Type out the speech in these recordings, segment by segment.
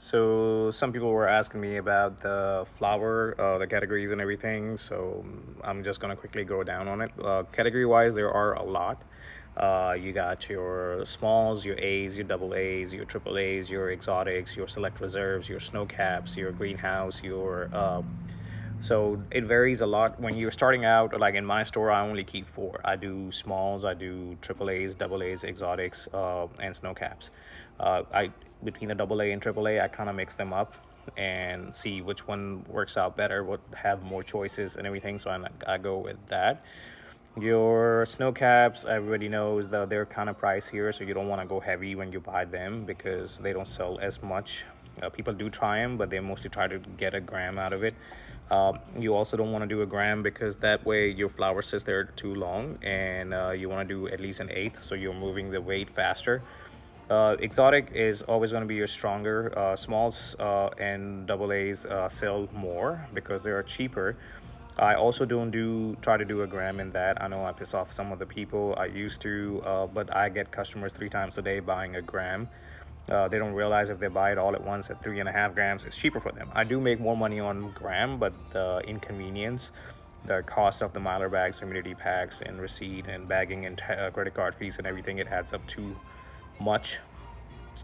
So some people were asking me about the flour, the categories and everything. So I'm just gonna quickly go down on it. Category-wise, there are a lot. You got your smalls, your A's, your double A's, your triple A's, your exotics, your select reserves, your snow caps, your greenhouse, your so it varies a lot. When you're starting out, like in my store, I only keep four. I do smalls, I do triple A's, double A's, exotics, and snow caps. I Between the double A and triple A, I kind of mix them up and see which one works out better, what have more choices and everything. So I go with that. Your snow caps, everybody knows that they're kind of pricier, so you don't want to go heavy when you buy them because they don't sell as much. People do try them, but they mostly try to get a gram out of it. You also don't want to do a gram because that way your flour sits there too long, and you want to do at least an eighth, so you're moving the weight faster. Exotic is always going to be your stronger. Smalls and double A's sell more because they are cheaper. I also don't do try to do a gram in that. I know I piss off some of the people. I used to, but I get customers 3 times a day buying a gram. They don't realize if they buy it all at once at 3.5 grams, it's cheaper for them. I do make more money on gram, but the inconvenience, the cost of the miler bags, humidity packs, and receipt and bagging and credit card fees and everything, it adds up too much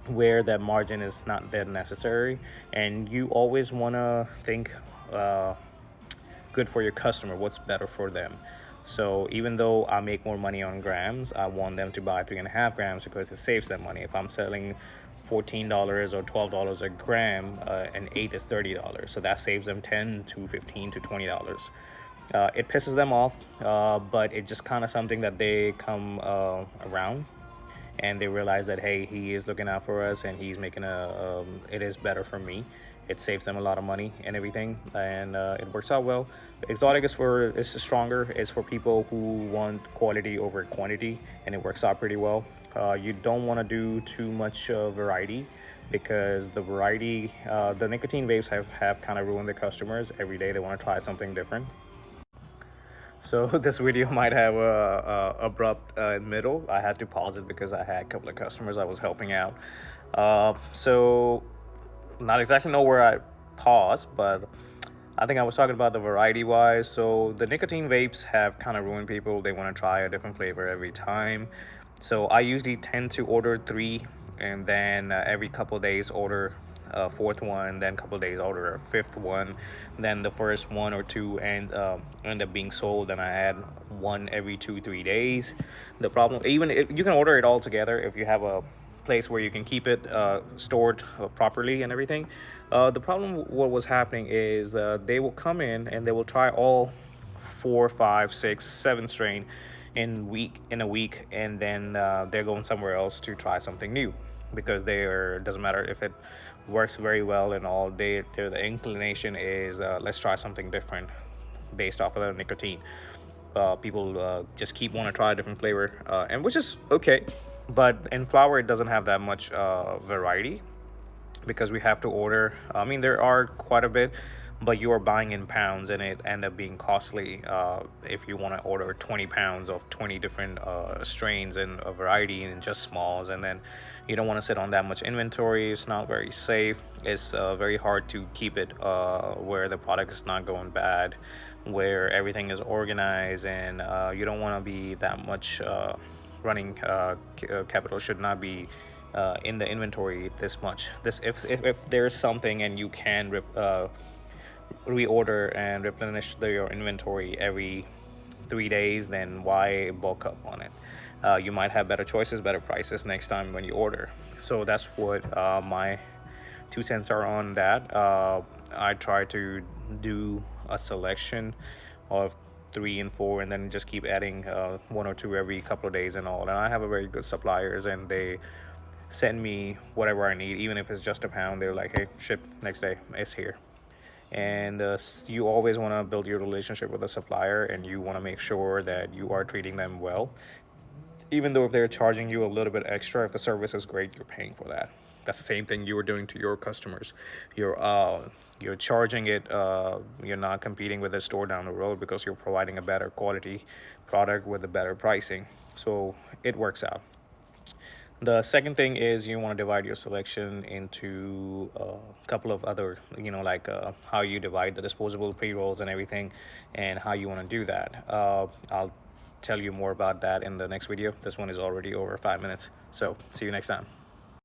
where that margin is not that necessary. And you always want to think uh, good for your customer, what's better for them. So even though I make more money on grams, I want them to buy 3.5 grams because it saves them money. If I'm selling $14 or $12 a gram, an eighth is $30, so that saves them 10 to 15 to $20. It pisses them off, but it's just kind of something that they come around, and they realize that, hey, he is looking out for us and he's making it is better for me. It saves them a lot of money and everything, and it works out well. Exotic is stronger. It's for people who want quality over quantity, and it works out pretty well. You don't want to do too much variety because the nicotine vapes have kind of ruined the customers. Every day they want to try something different. So this video might have a abrupt middle. I had to pause it because I had a couple of customers I was helping out. So not exactly know where I paused, but I think I was talking about the variety wise. So the nicotine vapes have kind of ruined people. They want to try a different flavor every time. So I usually tend to order three, and then every couple of days order a fourth one, then a couple of days order a fifth one, then the first one or two end up being sold, and I add one every 2-3 days. The problem, even if you can order it all together if you have a place where you can keep it stored properly and everything. The problem, what was happening is they will come in and they will try all 4, 5, 6, 7 strain in a week, and then they're going somewhere else to try something new because they're doesn't matter if it works very well and all. The inclination is let's try something different based off of the nicotine. People just keep want to try a different flavor, and which is okay. But in flour, it doesn't have that much variety because we have to order. I mean, there are quite a bit, but you are buying in pounds, and it end up being costly if you want to order 20 pounds of 20 different strains and a variety in just smalls, and then you don't want to sit on that much inventory. It's not very safe. It's very hard to keep it where the product is not going bad, where everything is organized, and you don't want to be that much running capital should not be in the inventory this much. This if there's something and you can reorder and replenish your inventory every 3 days, then why bulk up on it? You might have better choices, better prices next time when you order. So that's what my 2 cents are on that. I try to do a selection of 3 and 4, and then just keep adding one or two every couple of days and all. And I have a very good suppliers, and they send me whatever I need, even if it's just a pound. They're like, hey, ship next day, it's here. And you always want to build your relationship with a supplier, and you want to make sure that you are treating them well, even though if they're charging you a little bit extra. If the service is great, you're paying for that. That's the same thing you were doing to your customers. You're charging it. You're not competing with a store down the road because you're providing a better quality product with a better pricing. So it works out. The second thing is you want to divide your selection into a couple of other, like how you divide the disposable pre-rolls and everything, and how you want to do that. I'll tell you more about that in the next video. This one is already over 5 minutes. So see you next time.